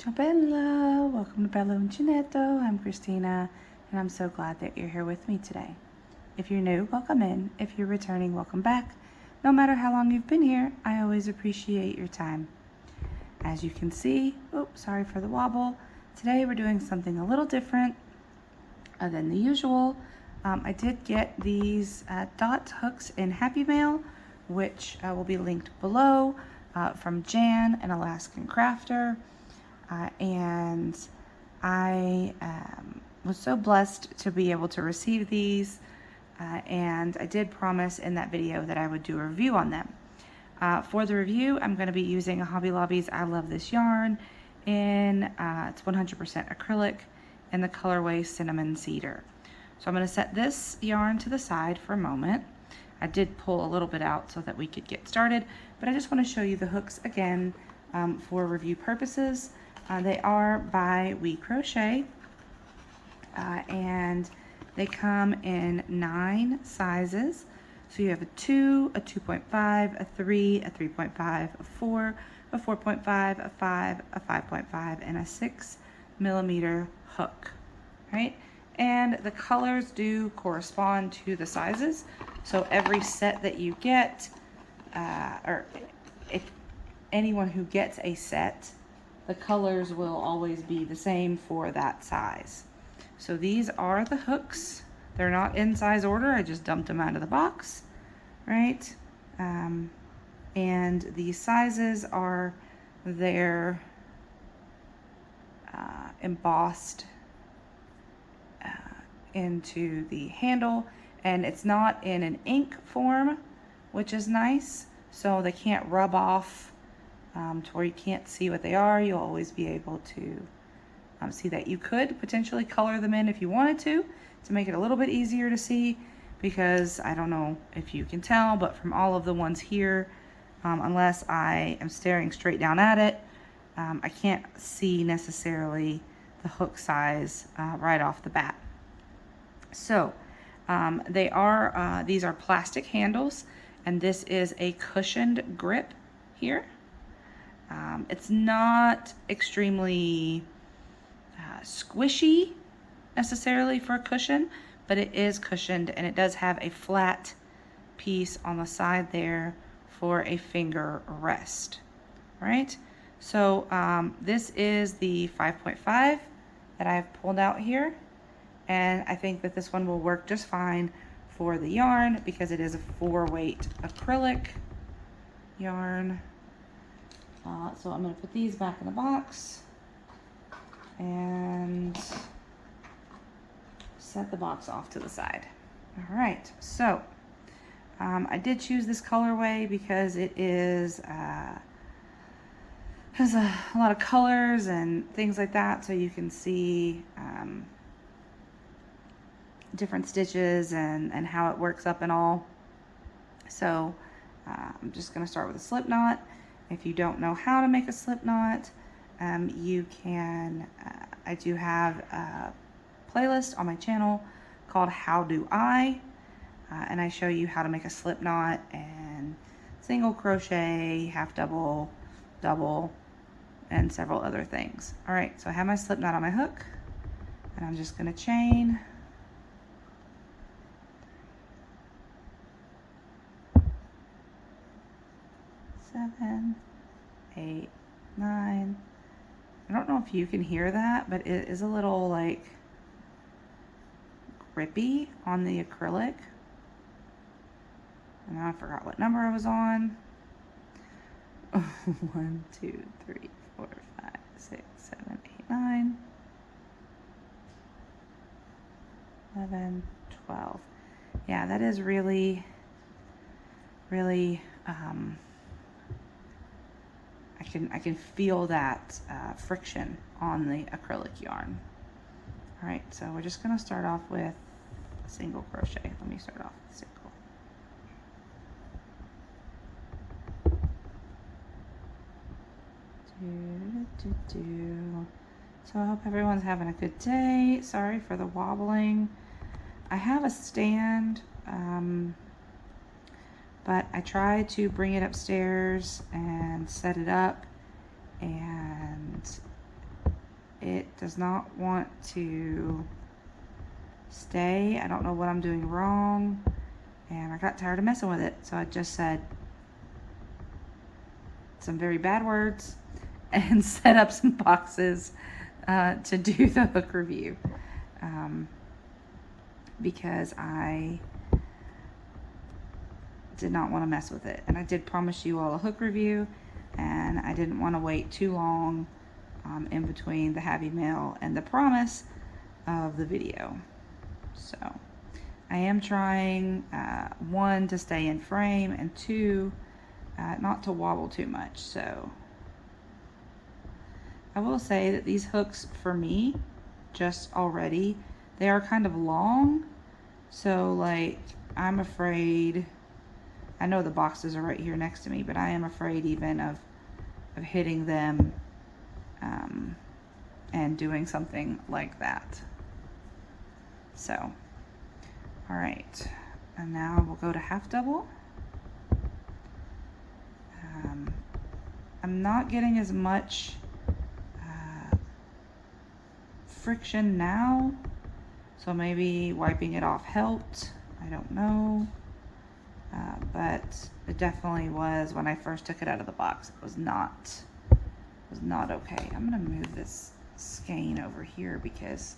Ciao Bella, welcome to Bello Uncinetto. I'm Christina and I'm so glad that you're here with me today. If you're new, welcome in. If you're returning, welcome back. No matter how long you've been here, I always appreciate your time. As you can see, sorry for the wobble. Today we're doing something a little different than the usual. I did get these dot hooks in Happy Mail, which will be linked below, from Jan, an Alaskan crafter. And I was so blessed to be able to receive these, and I did promise in that video that I would do a review on them. For the review, I'm going to be using a Hobby Lobby's I Love This yarn in it's 100% acrylic in the colorway Cinnamon Cedar. So I'm going to set this yarn to the side for a moment. I did pull a little bit out so that we could get started, but I just want to show you the hooks again for review purposes. They are by We Crochet, and they come in 9 sizes. So you have a 2, a 2.5, a 3, a 3.5, a 4, a 4.5, a 5, a 5.5, and a 6mm hook, right? And the colors do correspond to the sizes. So every set that you get, or if anyone who gets a set, the colors will always be the same for that size. So these are the hooks. They're not in size order. I just dumped them out of the box, right? And the sizes are there embossed into the handle, and it's not in an ink form, which is nice. So they can't rub off to where you can't see what they are. You'll always be able to see that. You could potentially color them in if you wanted to make it a little bit easier to see, because I don't know if you can tell, but from all of the ones here, unless I am staring straight down at it, I can't see necessarily the hook size right off the bat. So these are plastic handles, and this is a cushioned grip here. It's not extremely squishy necessarily for a cushion, but it is cushioned, and it does have a flat piece on the side there for a finger rest. All right, so this is the 5.5 that I've pulled out here, and I think that this one will work just fine for the yarn because it is a 4-weight acrylic yarn. So I'm going to put these back in the box and set the box off to the side. All right, so I did choose this colorway because it is has a lot of colors and things like that, so you can see different stitches and how it works up and all. So I'm just going to start with a slip knot. If you don't know how to make a slip knot, you can, I do have a playlist on my channel called How Do I, and I show you how to make a slip knot and single crochet, half double, double, and several other things. All right, so I have my slip knot on my hook, and I'm just going to chain. Seven, 8, 9. I don't know if you can hear that, but it is a little like grippy on the acrylic. And now I forgot what number I was on. 1, 2, 3, 4, 5, 6, 7, 8, 9, 11, 12. Yeah, that is really I can feel that friction on the acrylic yarn. All right, so we're just going to start off with a single crochet. Let me start off with single. So I hope everyone's having a good day. Sorry for the wobbling. I have a stand, but I tried to bring it upstairs and set it up, and it does not want to stay. I don't know what I'm doing wrong, and I got tired of messing with it, so I just said some very bad words and set up some boxes to do the hook review, because I did not want to mess with it. And I did promise you all a hook review, and I didn't want to wait too long in between the happy mail and the promise of the video. So I am trying, one, to stay in frame, and two, not to wobble too much. So I will say that these hooks for me, just already, they are kind of long. So like, I'm afraid, I know the boxes are right here next to me, but I am afraid even of hitting them and doing something like that. So, all right, and now we'll go to half double. I'm not getting as much friction now, so maybe wiping it off helped. I don't know, but it definitely was when I first took it out of the box. It was not okay. I'm gonna move this skein over here because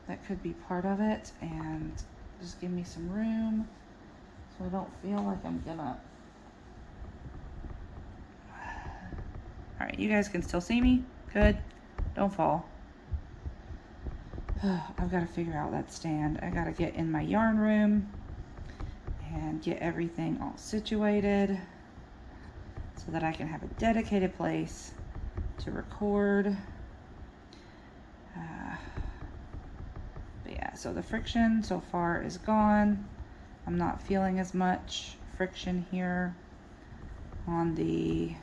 that could be part of it, and just give me some room so I don't feel like I'm gonna. All right, you guys can still see me? Good. Don't fall. I've got to figure out that stand. I got to get in my yarn room and get everything all situated so that I can have a dedicated place to record. But yeah, so the friction so far is gone. I'm not feeling as much friction here on the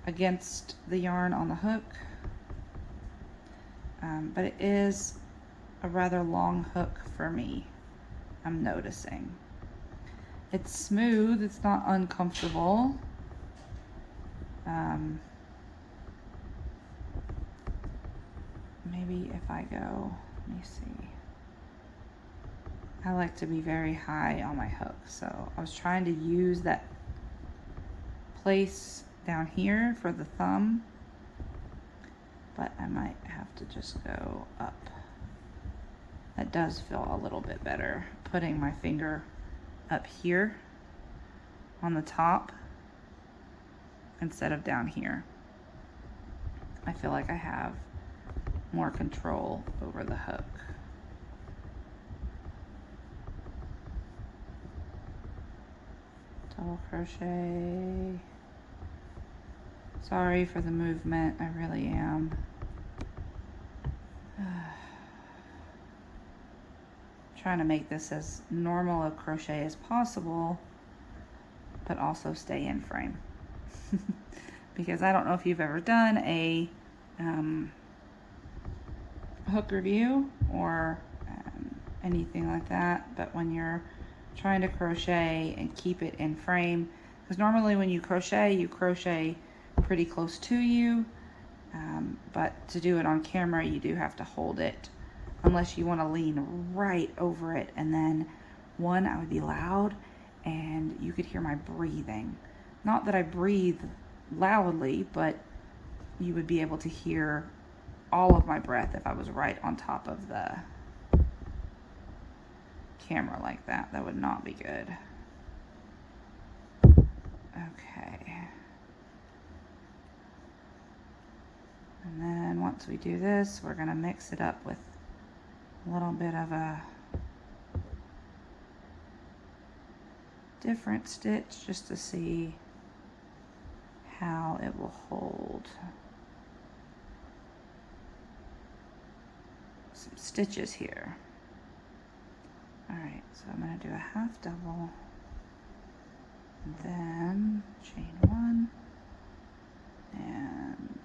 against the yarn on the hook, but it is a rather long hook for me. I'm noticing it's smooth, it's not uncomfortable. Maybe if I go, let me see, I like to be very high on my hook, so I was trying to use that place down here for the thumb, but I might have to just go up. That does feel a little bit better, putting my finger up here on the top instead of down here. I feel like I have more control over the hook. Double crochet. Sorry for the movement, I really am. Trying to make this as normal a crochet as possible, but also stay in frame. Because I don't know if you've ever done a hook review or anything like that, but when you're trying to crochet and keep it in frame, because normally when you crochet pretty close to you, but to do it on camera you do have to hold it, unless you want to lean right over it, and then one, I would be loud and you could hear my breathing. Not that I breathe loudly, but you would be able to hear all of my breath if I was right on top of the camera like that. That would not be good. Okay. And then once we do this, we're going to mix it up with a little bit of a different stitch just to see how it will hold. Some stitches here. Alright, so I'm going to do a half double, and then chain one, and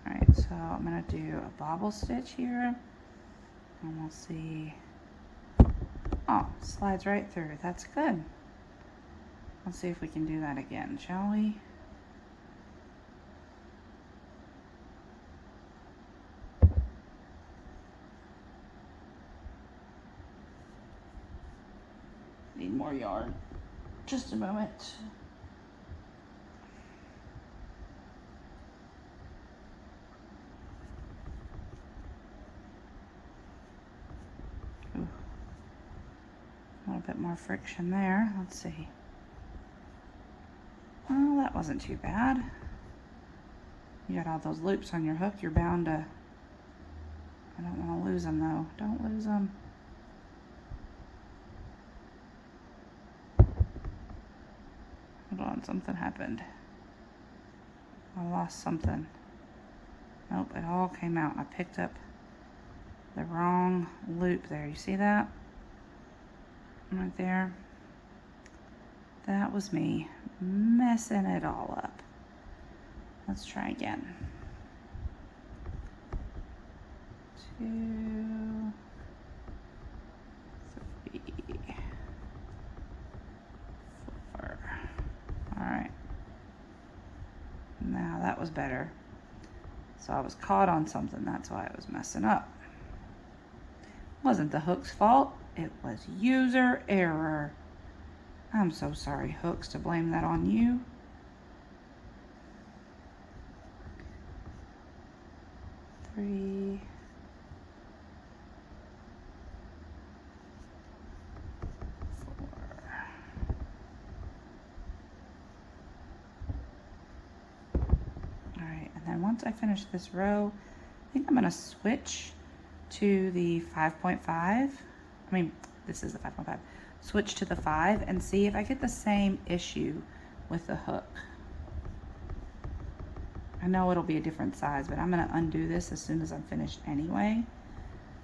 alright, so I'm going to do a bobble stitch here, and we'll see Oh, slides right through. That's good. Let's see if we can do that again, shall we? Need more yarn. Just a moment. Ooh. A little bit more friction there. Let's see. Well, that wasn't too bad. You got all those loops on your hook. You're bound to... I don't want to lose them though. Don't lose them. Hold on, something happened. I lost something. Nope, it all came out. I picked up the wrong loop there. You see that? Right there. That was me messing it all up. Let's try again. 2, 3, 4. All right. Now that was better. So I was caught on something. That's why I was messing up. It wasn't the hook's fault. It was user error. I'm so sorry, hooks, to blame that on you. Three. 4. All right, and then once I finish this row, I think I'm gonna switch to the 5.5. I mean, this is the 5.5. Switch to the 5 and see if I get the same issue with the hook. I know it'll be a different size, but I'm gonna undo this as soon as I'm finished anyway.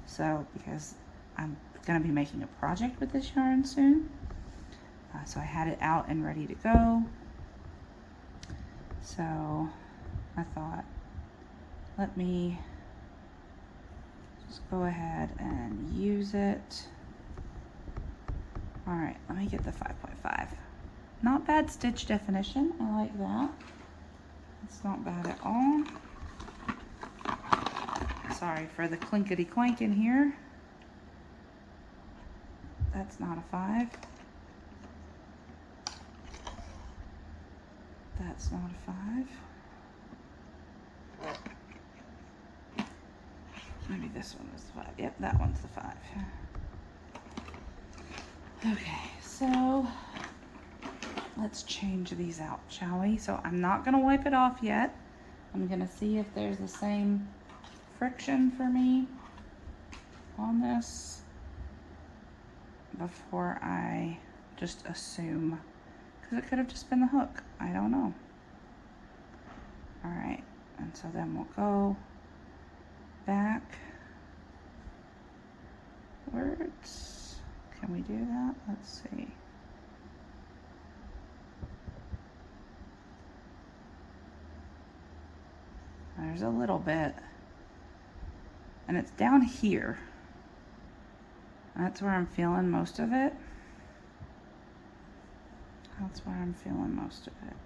So, because I'm gonna be making a project with this yarn soon. So I had it out and ready to go. So I thought, let me just go ahead and use it. All right, let me get the 5.5. Not bad stitch definition, I like that. It's not bad at all. Sorry for the clinkety clank in here. That's not a 5. That's not a 5. Maybe this one was the 5. Yep, that one's the 5. Okay, so let's change these out, shall we? So I'm not gonna wipe it off yet. I'm gonna see if there's the same friction for me on this before I just assume, because it could have just been the hook. I don't know. All right, and so then we'll go back. Words. Can we do that? Let's see. There's a little bit. And it's down here. That's where I'm feeling most of it. That's where I'm feeling most of it.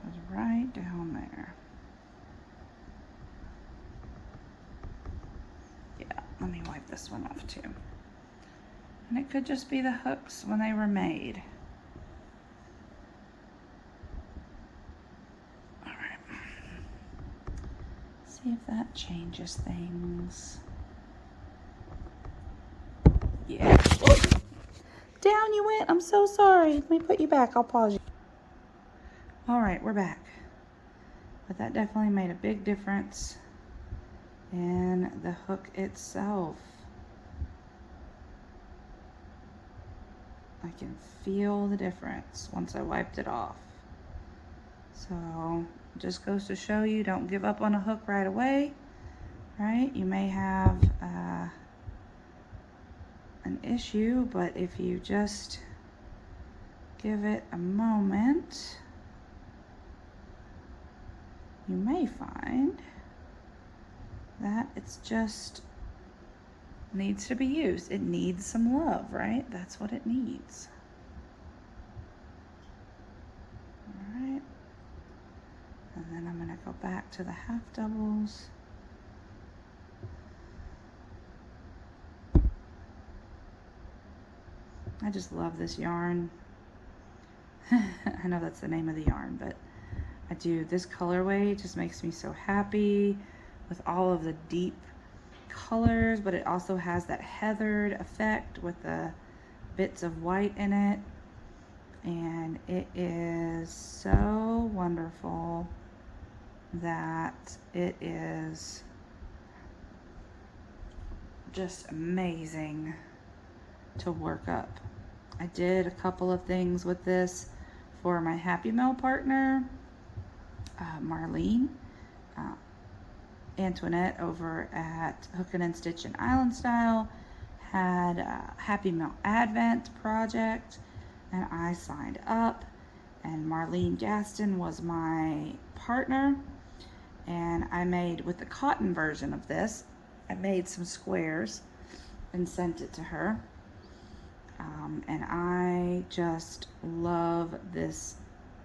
It's right down there. Yeah, let me wipe this one off too. And it could just be the hooks when they were made. All right. See if that changes things. Yeah. Oh. Down you went. I'm so sorry. Let me put you back. I'll pause you. All right, we're back. But that definitely made a big difference in the hook itself. I can feel the difference once I wiped it off. So it just goes to show you, don't give up on a hook right away, right? You may have an issue, but if you just give it a moment, you may find that it's just needs to be used. It needs some love, right? That's what it needs. All right. And then I'm gonna go back to the half doubles. I just love this yarn. I know that's the name of the yarn, but I do. This colorway just makes me so happy with all of the deep colors, but it also has that heathered effect with the bits of white in it. And it is so wonderful that it is just amazing to work up. I did a couple of things with this for my Happy Mail partner, Marlene. Antoinette over at Hookin and Stitch and Island Style had a Happy Mail Advent project, and I signed up, and Marlene Gaston was my partner, and I made, with the cotton version of this, I made some squares and sent it to her. And I just love this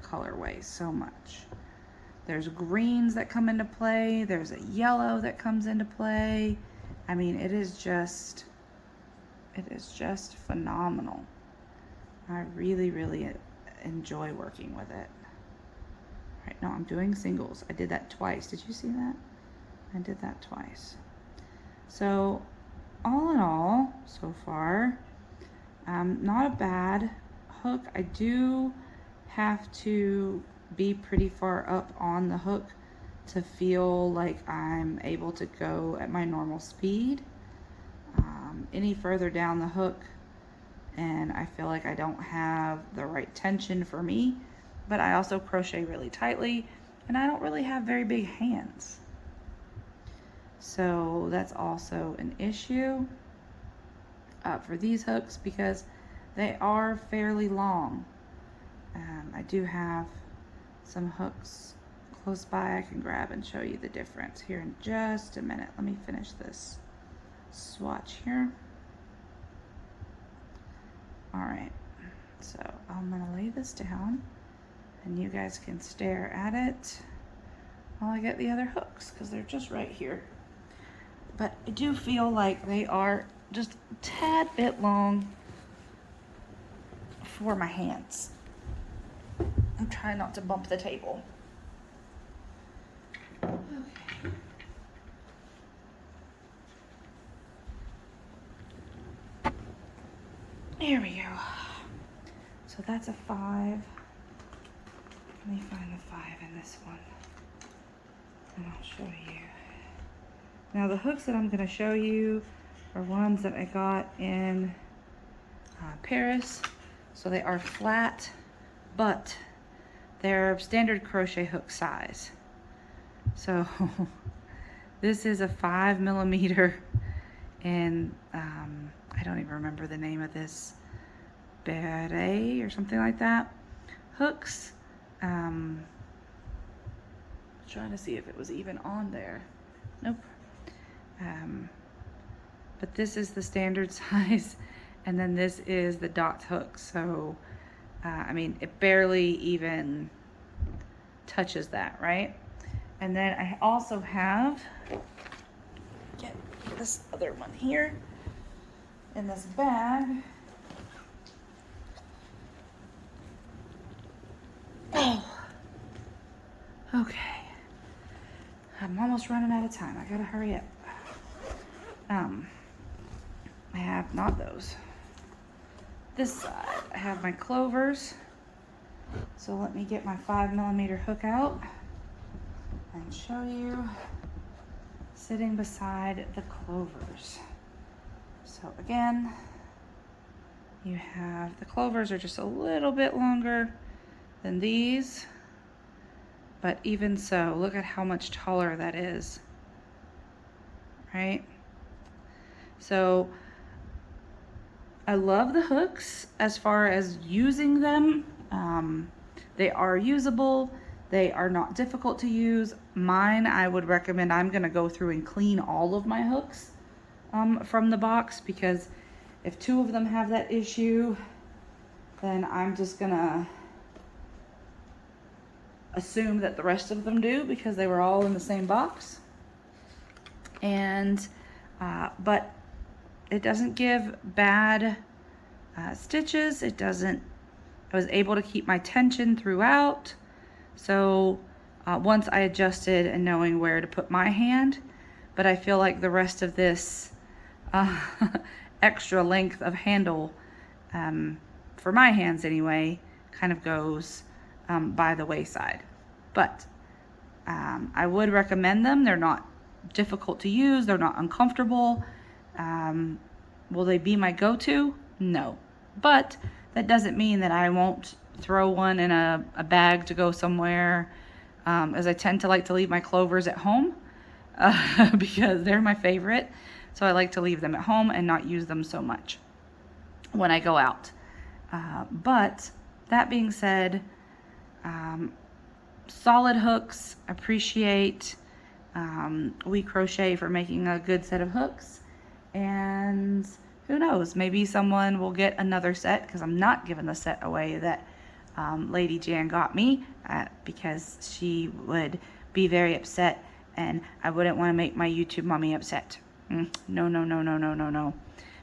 colorway so much. There's greens that come into play. There's a yellow that comes into play. I mean, it is just phenomenal. I really, really enjoy working with it. Right now I'm doing singles. I did that twice. Did you see that? I did that twice. So all in all, so far, not a bad hook. I do have to be pretty far up on the hook to feel like I'm able to go at my normal speed. Any further down the hook and I feel like I don't have the right tension for me, but I also crochet really tightly and I don't really have very big hands. So that's also an issue for these hooks because they are fairly long. I do have some hooks close by I can grab and show you the difference here in just a minute. Let me finish this swatch here. All right, so I'm gonna lay this down and you guys can stare at it while I get the other hooks because they're just right here. But I do feel like they are just a tad bit long for my hands. I'm trying not to bump the table. Okay. There we go. So that's a 5. Let me find the 5 in this one. And I'll show you. Now the hooks that I'm going to show you are ones that I got in Paris. So they are flat, but they're standard crochet hook size. So this is a 5mm and I don't even remember the name of this, beret or something like that. Hooks. Trying to see if it was even on there. Nope. But this is the standard size, and then this is the dot hook. So, I mean, it barely even touches that, right? And then I also have, get this other one here in this bag. Oh, okay. I'm almost running out of time. I gotta hurry up. I have not those. This side, I have my clovers. So let me get my 5mm hook out and show you sitting beside the clovers. So again, you have, the clovers are just a little bit longer than these, but even so, look at how much taller that is, right? So I love the hooks as far as using them. They are usable. They are not difficult to use. Mine, I would recommend, I'm gonna go through and clean all of my hooks from the box, because if 2 of them have that issue, then I'm just gonna assume that the rest of them do because they were all in the same box. And but it doesn't give bad stitches. It doesn't. I was able to keep my tension throughout. So once I adjusted and knowing where to put my hand, but I feel like the rest of this extra length of handle, for my hands anyway, kind of goes by the wayside. But I would recommend them. They're not difficult to use. They're not uncomfortable. Will they be my go-to? No. But that doesn't mean that I won't throw one in a bag to go somewhere, as I tend to like to leave my clovers at home because they're my favorite. So I like to leave them at home and not use them so much when I go out. But that being said, solid hooks. Appreciate We Crochet for making a good set of hooks. And who knows, maybe someone will get another set, because I'm not giving the set away that Lady Jan got me, because she would be very upset, and I wouldn't want to make my YouTube mommy upset. No, no, no, no, no, no, no.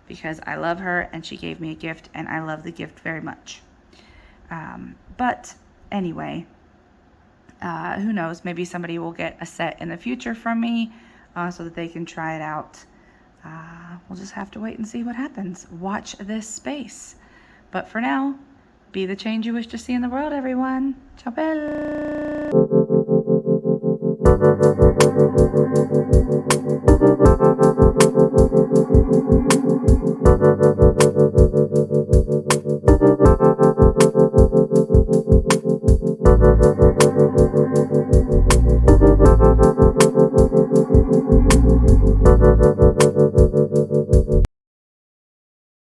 Because I love her and she gave me a gift and I love the gift very much. But anyway, who knows, maybe somebody will get a set in the future from me so that they can try it out. We'll just have to wait and see what happens. Watch this space. But for now, be the change you wish to see in the world, everyone. Ciao bella.